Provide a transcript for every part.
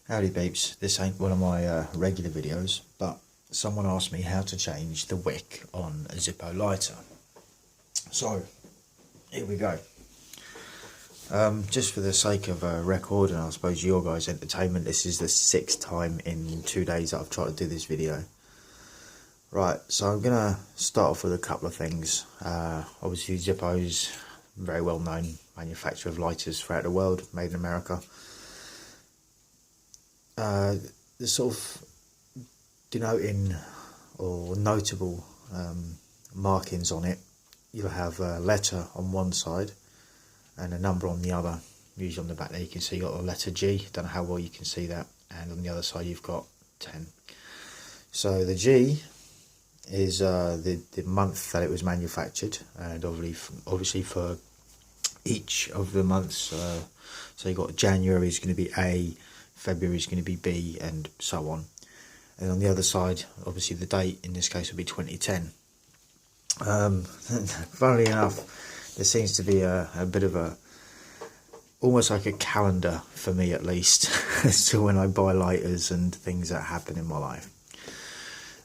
Howdy peeps, this ain't one of my regular videos, but someone asked me how to change the wick on a Zippo lighter. So, here we go. Just for the sake of a record and I suppose your guys' entertainment, this is the 6th time in 2 days that I've tried to do this video. Right, so I'm going to start off with a couple of things. Obviously Zippo's a very well known manufacturer of lighters throughout the world, made in America. The sort of denoting or notable markings on it, you'll have a letter on one side and a number on the other. Usually on the back there you can see you've got the letter G, don't know how well you can see that, and on the other side you've got 10. So the G is the month that it was manufactured, and obviously for each of the months, so you've got January is going to be A, February is going to be B, and so on. And on the other side, obviously the date in this case will be 2010. Funnily enough, there seems to be a bit of almost like a calendar for me at least, as to when I buy lighters and things that happen in my life.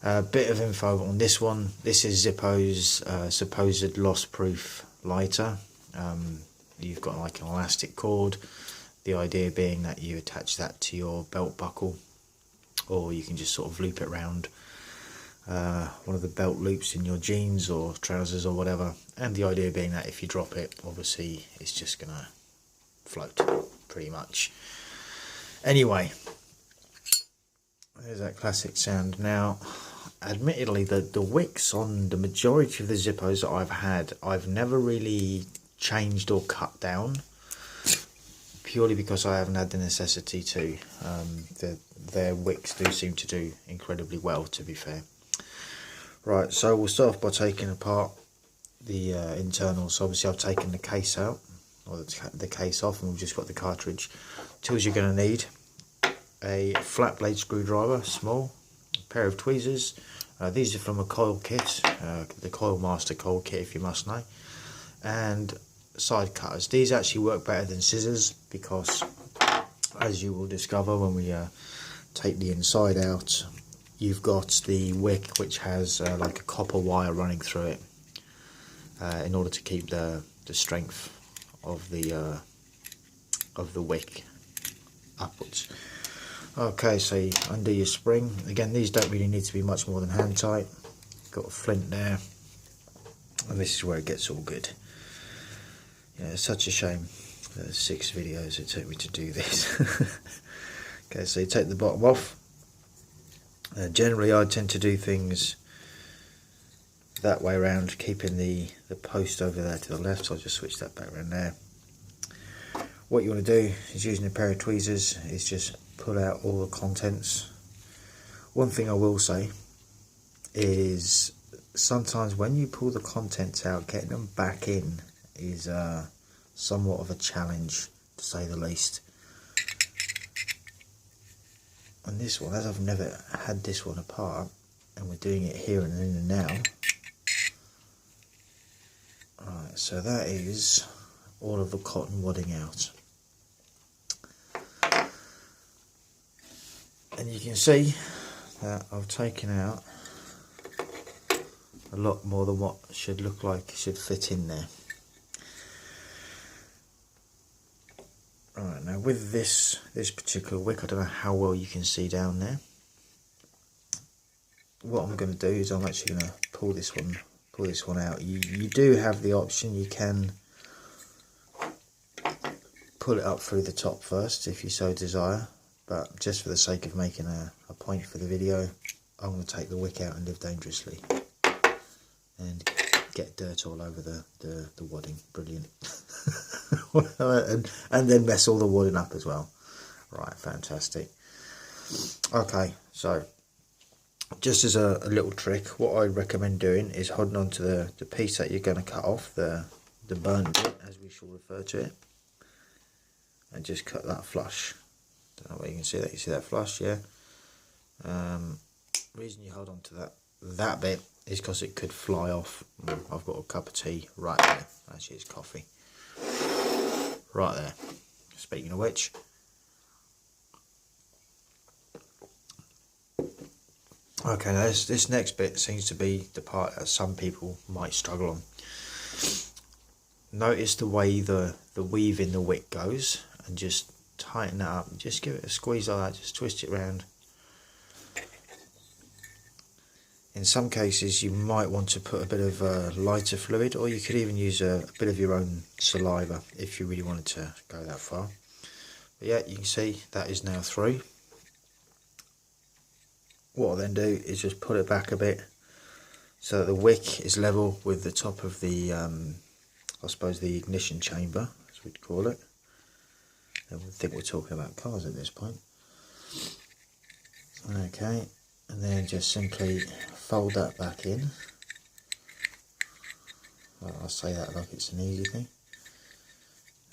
A bit of info on this one. This is Zippo's supposed loss-proof lighter. You've got like an elastic cord. The idea being that you attach that to your belt buckle, or you can just sort of loop it around one of the belt loops in your jeans or trousers or whatever. And the idea being that if you drop it, obviously it's just going to float, pretty much. Anyway, there's that classic sound. Now, admittedly, the wicks on the majority of the Zippos that I've had, I've never really changed or cut down, purely because I haven't had the necessity to. Their wicks do seem to do incredibly well, to be fair. Right, so we'll start off by taking apart the internals. So obviously I've taken the case out, or the case off, and we've just got the cartridge. Tools you're going to need: a flat blade screwdriver, small, a pair of tweezers. These are from a coil kit, the Coil Master coil kit if you must know, and side cutters. These actually work better than scissors because, as you will discover when we take the inside out, you've got the wick which has like a copper wire running through it in order to keep the strength of the wick upwards. Okay, so you undo your spring. Again, these don't really need to be much more than hand tight. Got a flint there, and this is where it gets all good. Yeah, it's such a shame. 6 videos it took me to do this. Okay, so you take the bottom off. Generally I tend to do things that way around, keeping the post over there to the left, so I'll just switch that back around there. What you want to do is, using a pair of tweezers, is just pull out all the contents. One thing I will say is sometimes when you pull the contents out, getting them back in is somewhat of a challenge, to say the least. And this one, as I've never had this one apart, and we're doing it here and in and now. Right, so that is all of the cotton wadding out. And you can see that I've taken out a lot more than what should look like should fit in there. Right, now with this particular wick, I don't know how well you can see down there. What I'm going to do is I'm actually going to pull this one out. You do have the option, you can pull it up through the top first if you so desire, but just for the sake of making a point for the video, I'm going to take the wick out and live dangerously and get dirt all over the wadding. Brilliant. and then mess all the wadding up as well. Right, fantastic. Okay, so just as a little trick, what I recommend doing is holding on to the piece that you're going to cut off, the burnt bit, as we shall refer to it, and just cut that flush. Don't know where you can see that. You see that flush, yeah? Reason you hold on to that bit is because it could fly off. I've got a cup of tea right there. Actually, it's coffee. Right there. Speaking of which, Okay, now this next bit seems to be the part that some people might struggle on. Notice the way the weave in the wick goes, and just tighten that up. Just give it a squeeze like that, just twist it round. In some cases you might want to put a bit of lighter fluid, or you could even use a bit of your own saliva if you really wanted to go that far. But yeah, you can see that is now through. What I'll then do is just put it back a bit so that the wick is level with the top of the, I suppose the ignition chamber, as we'd call it. I think we're talking about cars at this point. Okay, and then just simply fold that back in. Well, I'll say that like it's an easy thing.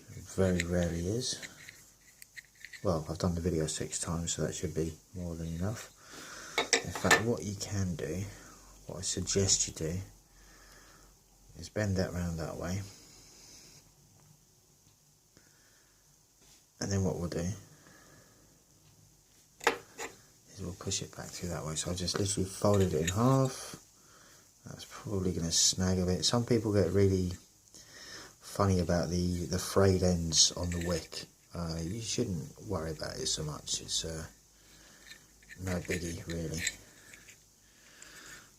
It very rarely is. Well, I've done the video 6 times, so that should be more than enough. In fact, what you can do, what I suggest you do, is bend that round that way. And then what we'll do is we'll push it back through that way. So I just literally folded it in half. That's probably going to snag a bit. Some people get really funny about the frayed ends on the wick. You shouldn't worry about it so much. It's no biggie really.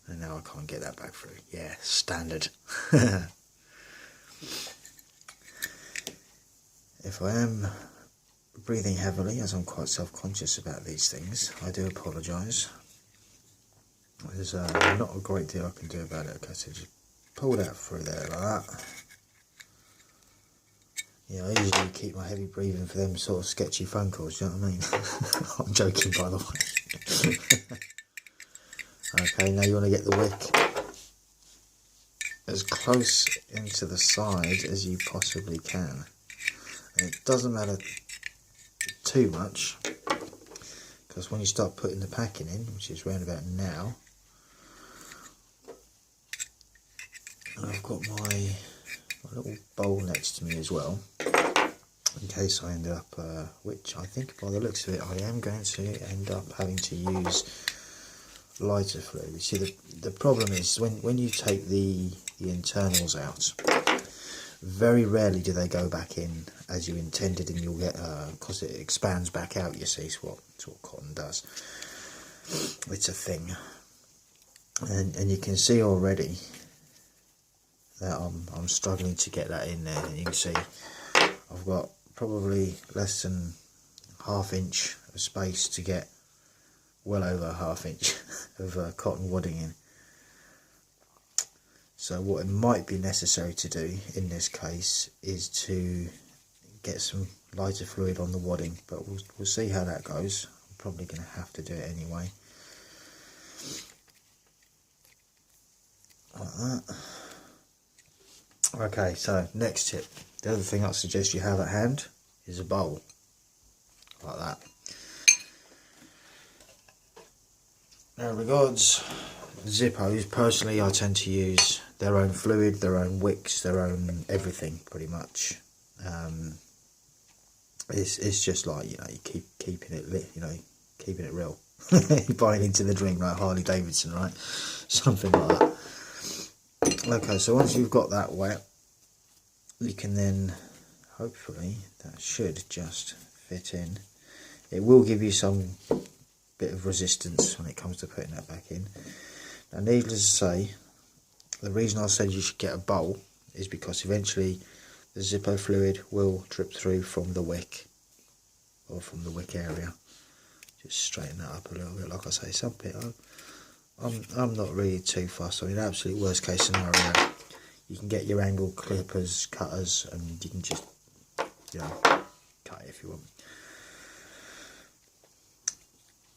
And now I can't get that back through. Yeah, standard. If I am breathing heavily, as I'm quite self-conscious about these things, I do apologise. There's not a great deal I can do about it. Okay, so just pull that through there like that. Yeah, I usually keep my heavy breathing for them sort of sketchy phone calls, you know what I mean? I'm joking, by the way. Okay, now you want to get the wick as close into the side as you possibly can. And it doesn't matter too much, because when you start putting the packing in, which is round about now, and I've got my little bowl next to me as well, in case I end up, which I think by the looks of it I am going to end up having to use lighter fluid. You see, the problem is when you take the internals out, very rarely do they go back in as you intended, and you'll get, because it expands back out, you see, it's what cotton does. It's a thing. And you can see already that I'm struggling to get that in there. And you can see I've got probably less than ½ inch of space to get well over ½ inch of cotton wadding in. So what it might be necessary to do in this case is to get some lighter fluid on the wadding, but we'll see how that goes. I'm probably going to have to do it anyway. Like that. Okay, so next tip. The other thing I suggest you have at hand is a bowl. Like that. Now regards Zippos, personally I tend to use their own fluid, their own wicks, their own everything pretty much. It's just like, you know, you keeping it lit, you know, keeping it real. Buying into the dream like Harley Davidson, right? Something like that. Okay, so once you've got that wet, you can then, hopefully, that should just fit in. It will give you some bit of resistance when it comes to putting that back in. Now, needless to say, the reason I said you should get a bowl is because eventually the Zippo fluid will drip through from the wick, or from the wick area. Just straighten that up a little bit. Like I say, some people, I'm not really too fussed. I mean, absolute worst case scenario, you can get your angle clippers, cutters, and you can just, you know, cut it if you want.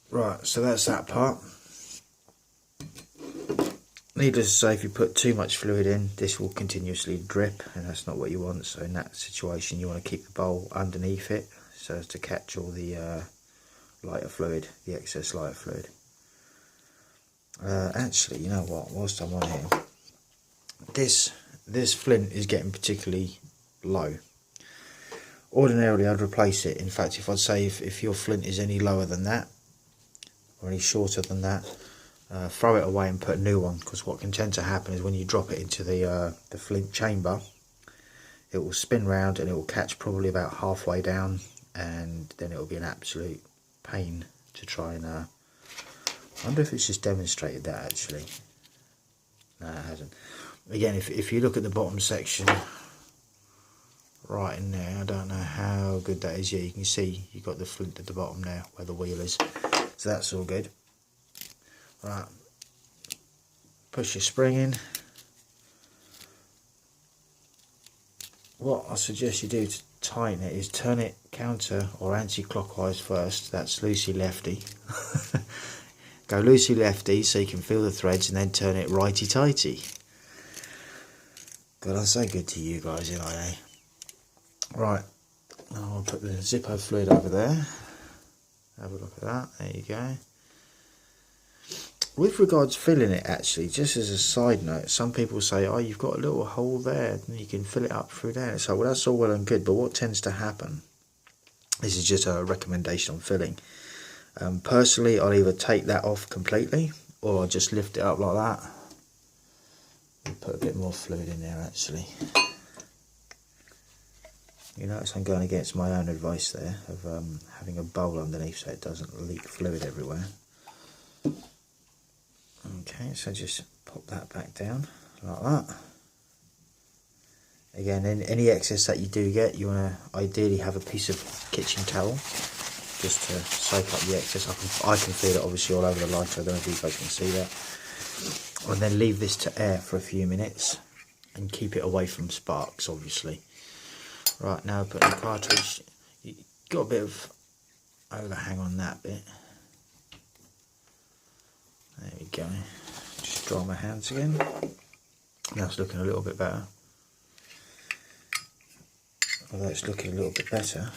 Right, so that's that part. Needless to say, if you put too much fluid in, this will continuously drip, and that's not what you want. So in that situation, you want to keep the bowl underneath it so as to catch all the lighter fluid, the excess lighter fluid. Actually, you know what, whilst I'm on here, this flint is getting particularly low. Ordinarily I'd replace it. In fact, if I'd say if your flint is any lower than that, or any shorter than that, throw it away and put a new one, because what can tend to happen is when you drop it into the flint chamber, it will spin round and it will catch probably about halfway down, and then it will be an absolute pain to try and I wonder if it's just demonstrated that actually. No, it hasn't. Again, if you look at the bottom section right in there, I don't know how good that is. Yeah, you can see you've got the flint at the bottom there where the wheel is, so that's all good. Right, push your spring in. What I suggest you do to tighten it is turn it counter or anti-clockwise first. That's loosey lefty. Go loosey lefty so you can feel the threads, and then turn it righty tighty. God, I'm so good to you guys, you know, eh? Right, I'll put the Zippo fluid over there. Have a look at that. There you go. With regards to filling it, actually, just as a side note, some people say, oh, you've got a little hole there and you can fill it up through there. So, well, that's all well and good, but what tends to happen, this is just a recommendation on filling. Personally, I'll either take that off completely, or I'll just lift it up like that and put a bit more fluid in there, actually. You notice I'm going against my own advice there of having a bowl underneath so it doesn't leak fluid everywhere. Okay, so just pop that back down like that. Again, any excess that you do get, you want to ideally have a piece of kitchen towel just to soak up the excess. I can feel it obviously all over the lighter. I don't know if you guys can see that. And then leave this to air for a few minutes and keep it away from sparks, obviously. Right, now put the cartridge. You got a bit of overhang on that bit. There we go. Just dry my hands again. Now it's looking a little bit better. Although it's looking a little bit better,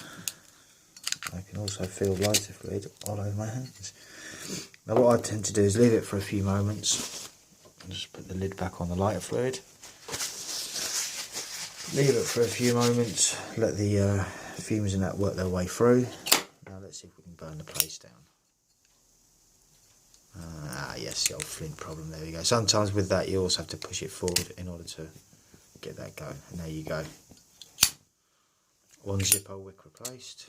I can also feel lighter fluid all over my hands. Now what I tend to do is leave it for a few moments. I'll just put the lid back on the lighter fluid. Leave it for a few moments, let the fumes and that work their way through. Now let's see if we can burn the place down. Yes, the old flint problem, there we go. Sometimes with that you also have to push it forward in order to get that going. And there you go. One Zippo wick replaced.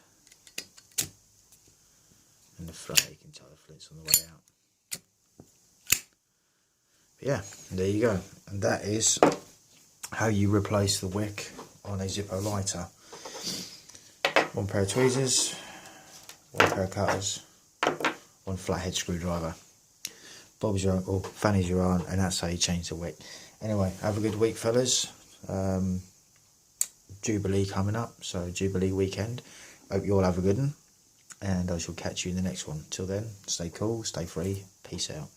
And the flame, you can tell the flint's on the way out. But yeah, there you go. And that is how you replace the wick on a Zippo lighter. One pair of tweezers, one pair of cutters, one flathead screwdriver. Bob's your uncle, Fanny's your aunt, and that's how you change the wick. Anyway, have a good week, fellas. Jubilee coming up, so Jubilee weekend. Hope you all have a good one, and I shall catch you in the next one. Till then, stay cool, stay free, peace out.